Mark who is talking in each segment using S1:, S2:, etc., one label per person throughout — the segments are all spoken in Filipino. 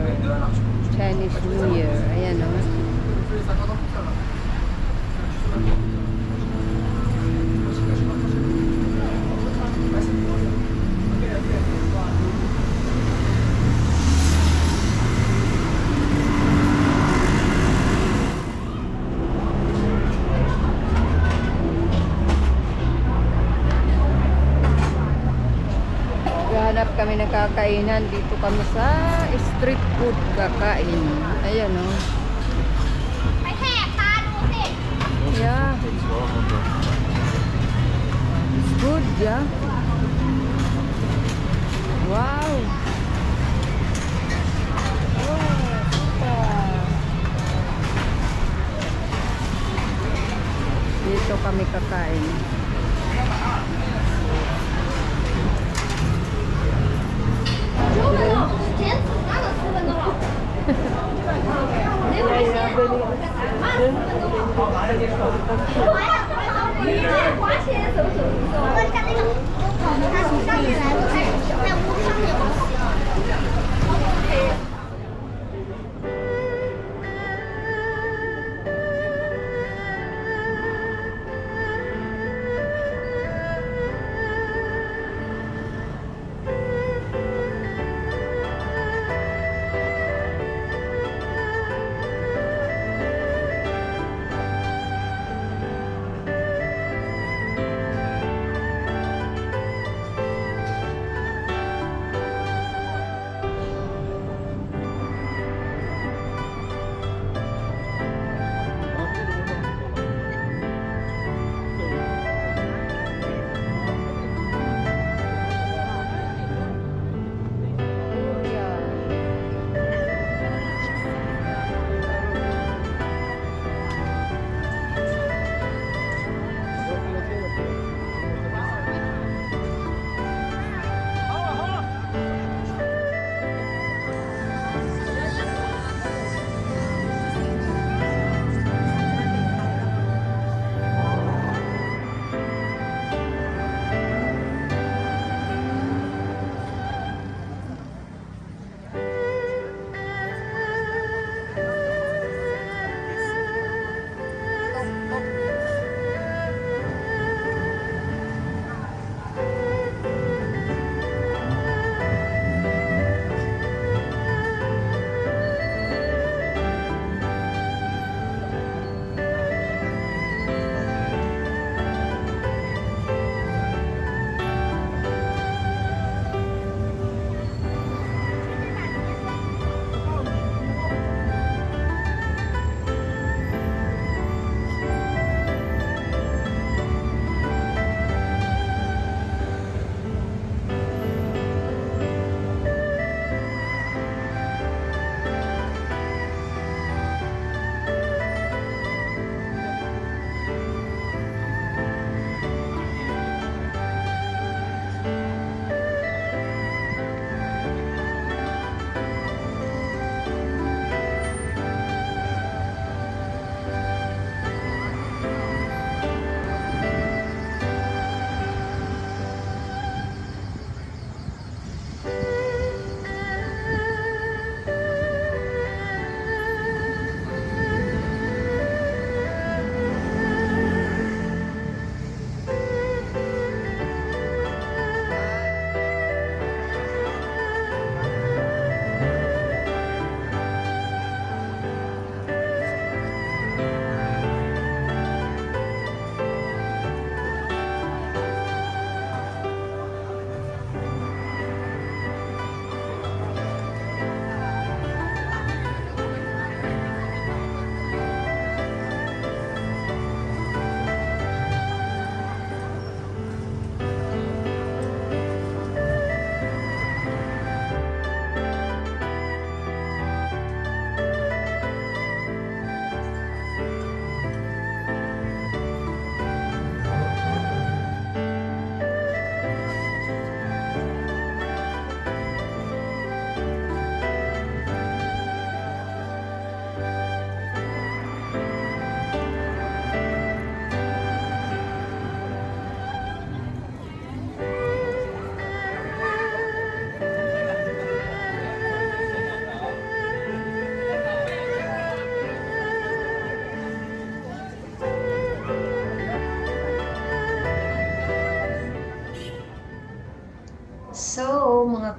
S1: Chinese New Year. Ayan o. Hanap kami ng kakainan. Dito kami sa street food kakain. Ayan o. Yeah. It's good, yeah. Wow. Oh, super. Dito kami kakain.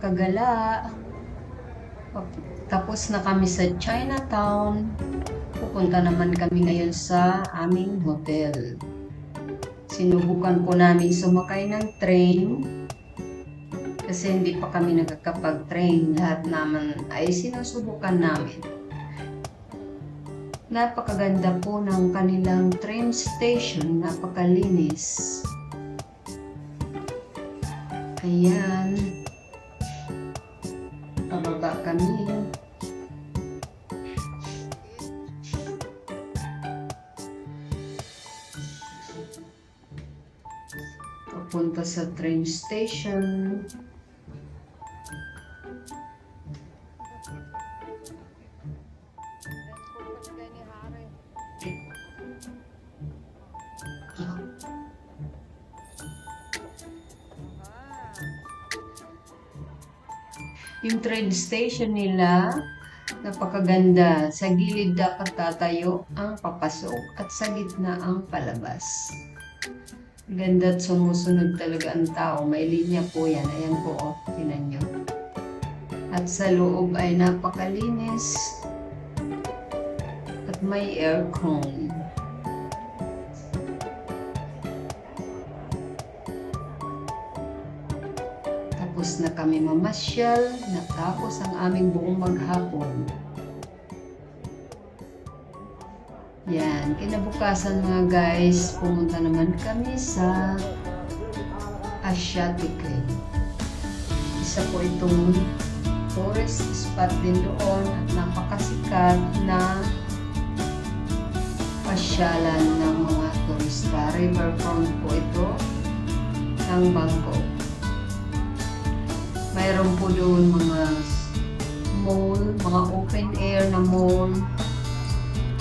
S1: kagala. Tapos na kami sa Chinatown. Pupunta naman kami ngayon sa aming hotel. Sinubukan po namin sumakay ng train kasi hindi pa kami nakakapag-train. Lahat naman ay sinusubukan namin. Napakaganda po ng kanilang train station, napakalinis. Ayan. Pababa kami. Papunta sa train station. Yung train station nila, napakaganda. Sa gilid dapat tatayo ang papasok at sa gitna ang palabas. Ganda at sumusunod talaga ang tao. May linya po yan. Ayan po, oh, tinan nyo. At sa loob ay napakalinis at may aircon. Tapos na kami mamasyal, natapos ang aming buong maghapon. Yan, kinabukasan mga guys, pumunta naman kami sa Asiatic. Isa po itong tourist spot din doon at napakasikat na pasyalan ng mga turista. Riverfront po ito ng Bangkok. Mayroon po doon mga mall, mga open air na mall,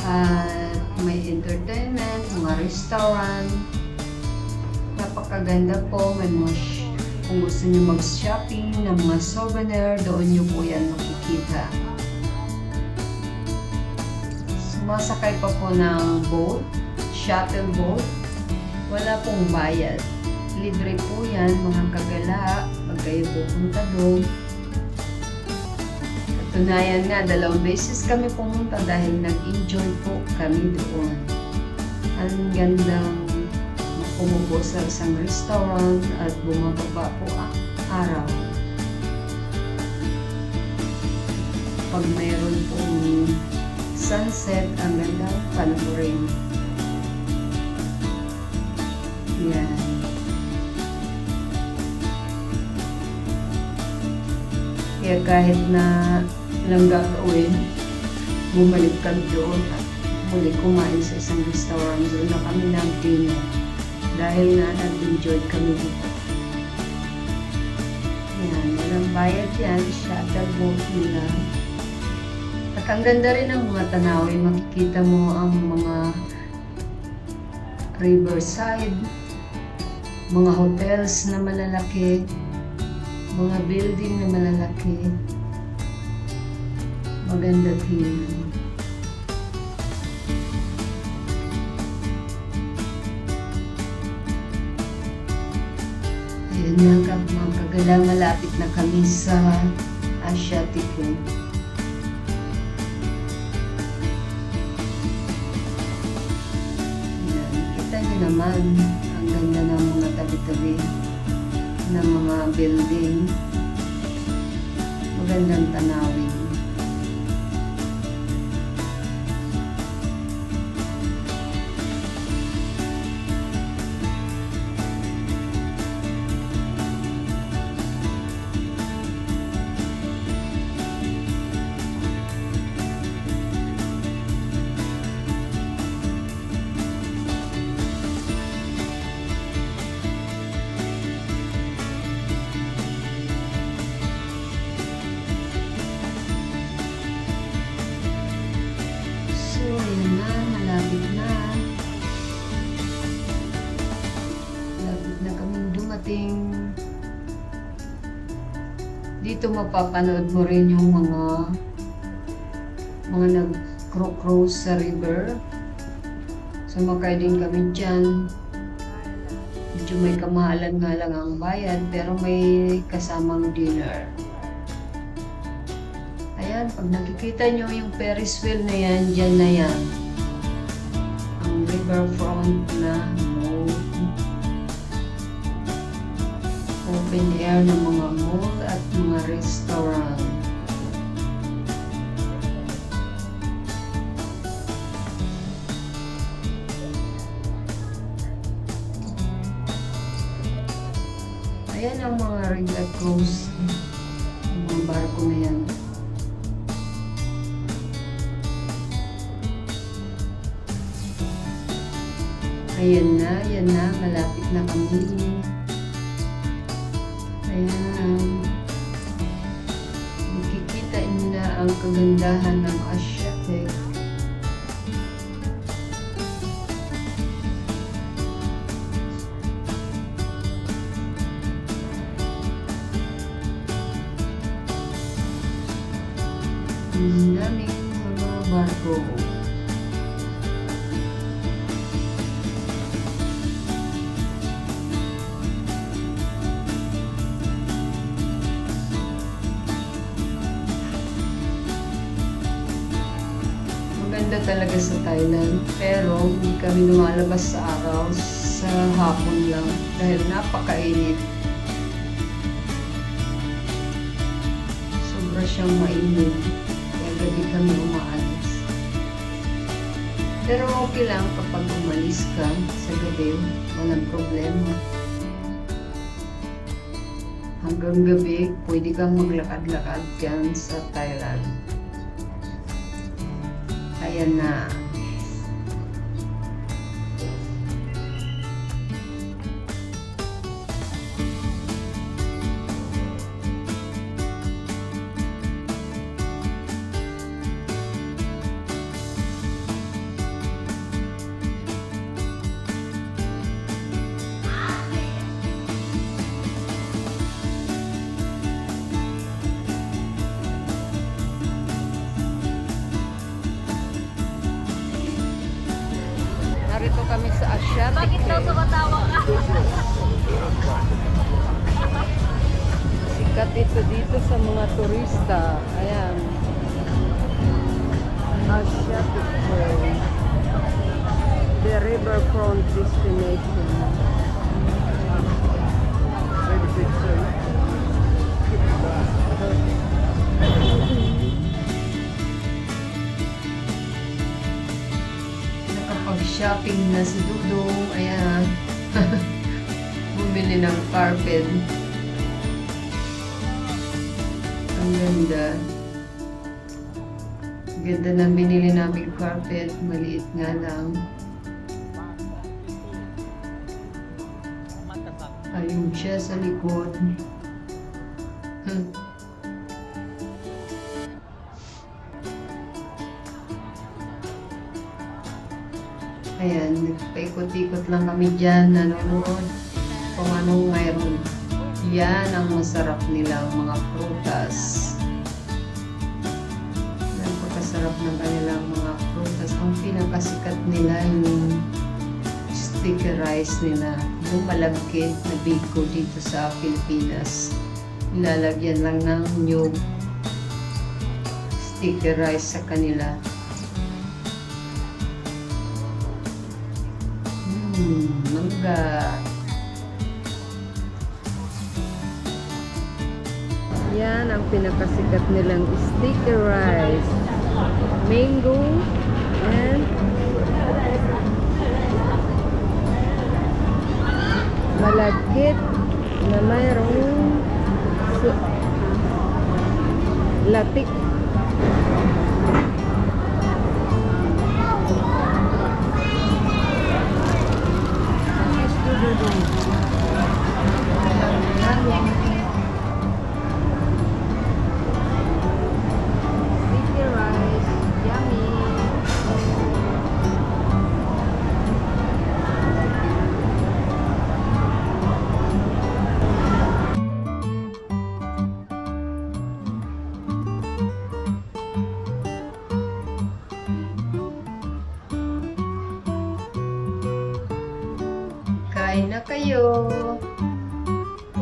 S1: at may entertainment, mga restaurant. Napakaganda po. May mga kung gusto niyo mag-shopping ng mga souvenir, doon niyo po yan makikita. Sumasakay pa po ng boat, shuttle boat. Wala pong bayad. Libre po yan, mga kagala, pag kayo pupunta doon. Katunayan nga, 2 beses kami pumunta dahil nag-enjoy po kami doon. Ang gandang umupo sa isang restaurant at bumababa po ang araw. Pag mayroon pong sunset, ang gandang panoorin. Yan. Kaya kahit na lang gagawin, bumalik kami doon at muli kumain sa isang restaurant. Doon na kami nag-dinner dahil na nag-enjoy kami dito. Yan, walang bayad yan, shuttle boat nila. At ang ganda rin ng mga tanawin, makikita mo ang mga riverside, mga hotels na malalaki, mga building na malalaki. Maganda tingnan. Ayan nga mga kagala, malapit na kami sa Asiatic. Ayan, kita niyo naman ang ganda ng mga tabi-tabi ng mga building. Magandang tanawin. Dito mapapanood mo rin yung mga nag-cruise sa river. Sumakay din kami dyan. Medyo may kamahalan nga lang ang bayad, pero may kasamang dinner. Ayan, pag nakikita nyo yung Ferris wheel na yan, dyan na yan. Ang riverfront na mall. Open air ng mga mall at mga restaurant. Ayan ang mga Regla Cruise. Ang mga barko na yan. Ayan na, malapit na kami. Ayan. Makikita na ang kagandahan ng Asiatic. Ang daming mga barko. Maganda talaga sa Thailand, pero hindi kami lumalabas sa araw, sa hapon lang dahil napakainit. Sobra siyang mainit, kaya gabi kami umaalis. Pero okay lang kapag umalis ka sa gabi, walang problema. Hanggang gabi, pwede kang maglakad-lakad dyan sa Thailand. Ayan na. Narito kami sa Asiatic.
S2: Bakit daw tumatawa ka?
S1: Sikat ito dito sa mga turista. Ayan. Asiatic Trail. The riverfront destination. Very picture. Nakapag-shopping na si Dudong. Ayan. Bumili ng carpet. Ang ganda. Ganda na binili namin carpet. Maliit nga lang. Ayun siya sa likod. Ayan, nagpaikot-ikot lang kami dyan, nanonood kung anong mayroon. Yan ang masarap nilang mga prutas. Napakasarap ng kanilang mga prutas. Ang pinakasikat nila yung sticky rice nila. Yung malagkit na biko dito sa Pilipinas. Ilalagyan lang ng nyug. Sticky rice sa kanila. Mangga. Yan ang pinakasikat nilang sticky rice. Mango and malagkit na mayroong latik. Sticky rice, yummy. Kain na kayo.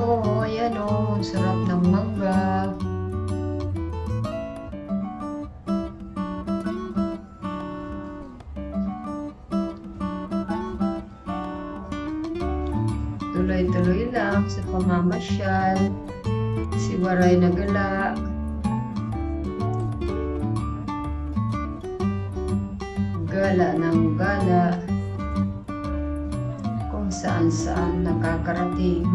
S1: Oo, ayan o. Sarap ng mangga. tuloy-tuloy lang sa pamamasyal, si Waray na gala, gala ng gala, kung saan-saan nakakarating.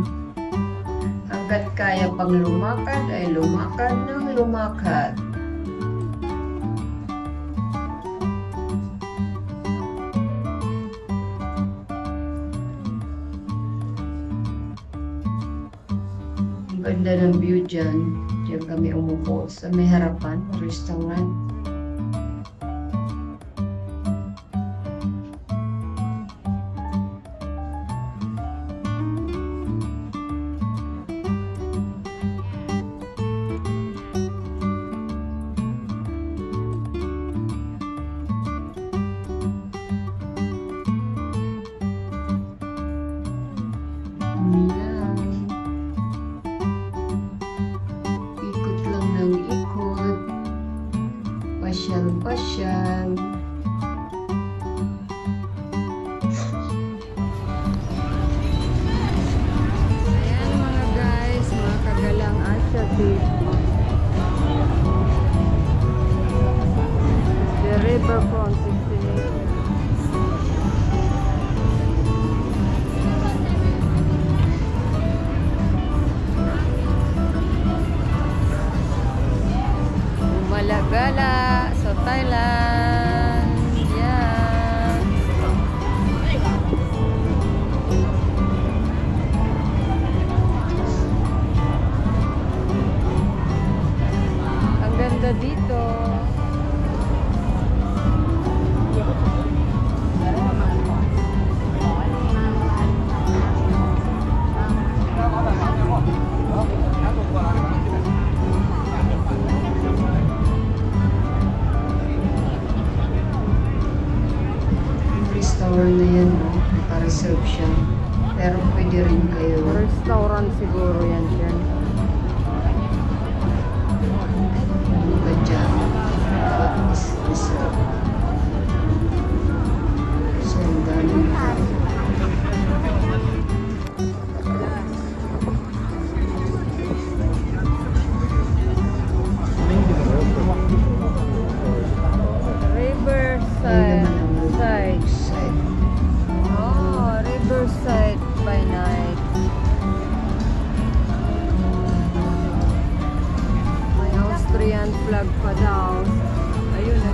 S1: Hanggat kaya pang lumakad ay lumakad ng lumakad. Ang ganda ng view dyan. Diyan kami umupo sa may harapan ng restaurant. Yan. Ikot lang ng ikot. Pasyal-pasyal. Ayan mga guys, mga kagalang Asya Beach. The riverfront destination. Malagala sa Thailand. Yan. Ang ganda dito. Restaurant na yan, no? Naka-reserve siya. Pero pwede rin kayo. Restaurant siguro yan dyan. Ano ba dyan? Reserve. So, ang dami. Riverside by night. May Austrian flag pa daw. Ayun na.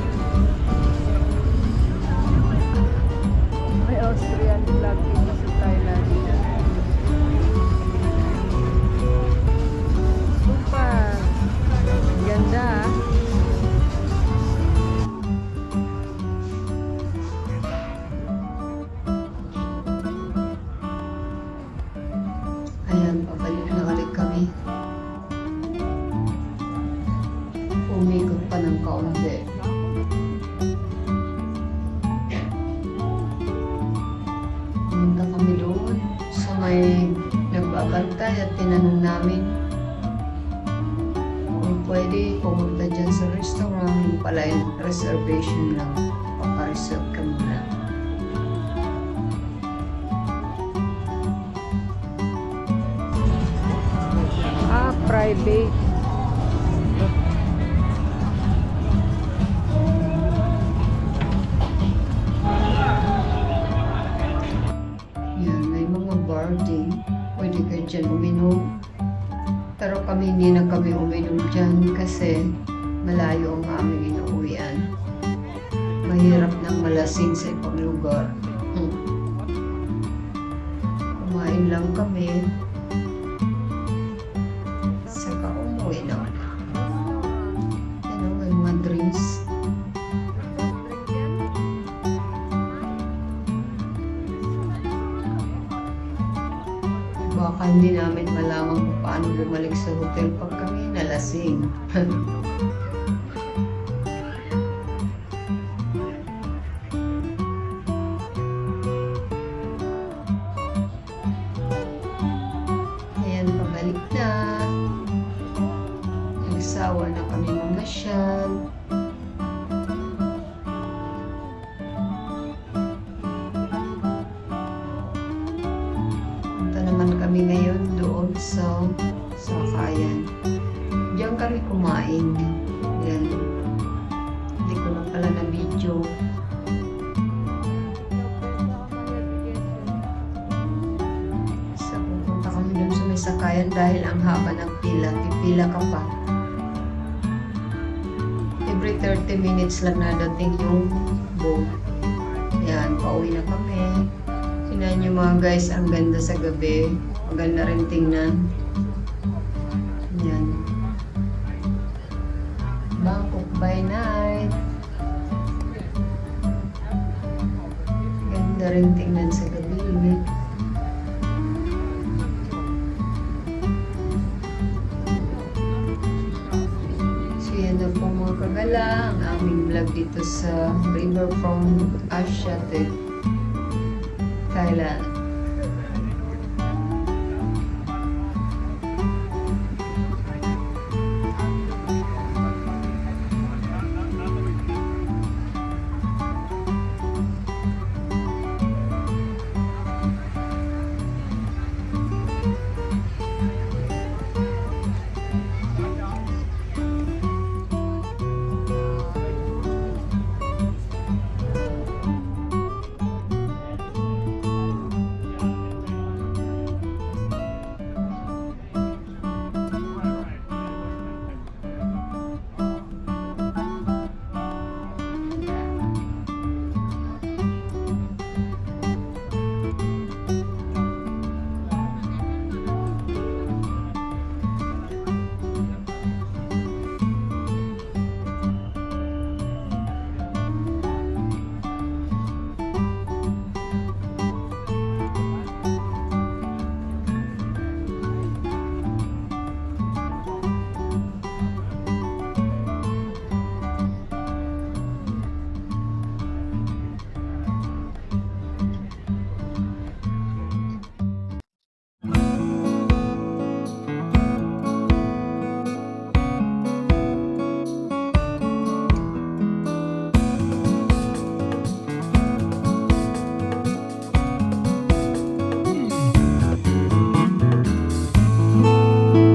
S1: May Austrian flag dito sa Thailand. Super. Ganda. Ayan, pabalik na ulit kami. Umikot pa ng kaunti. Pumunta kami doon sa may nagbabantay at tinanong namin kung pwede pumunta dyan sa restaurant. Yung pala yung reservation lang. Papareserve ka muna. Private. Yan, may mga bar din. Pwede ka dyan uminom. Pero kami hindi na kami uminom dyan kasi malayo ang aming inuuwian. Mahirap nang malasing sa ibang lugar. Kumain lang kami. Baka hindi namin malaman kung paano bumalik sa hotel pag kami nalasing. Ayan, pabalik na. Nagsawa na kami mamasyal. Punta naman sa sakayan. Diyan kami kumain. Yan. Hindi ko na pala na video. So, pupunta kami dun sa may sakayan dahil ang haba ng pila. Pipila ka pa. Every 30 minutes lang nadating yung boat. Yan, pauwi na kami. Tingnan nyo mga guys, ang ganda sa gabi. Maganda rin tingnan. Yan. Bangkok by night. Ganda rin tingnan sa gabi. So yan na po mga kagala, ang aming vlog dito sa River from Asia to Thailand.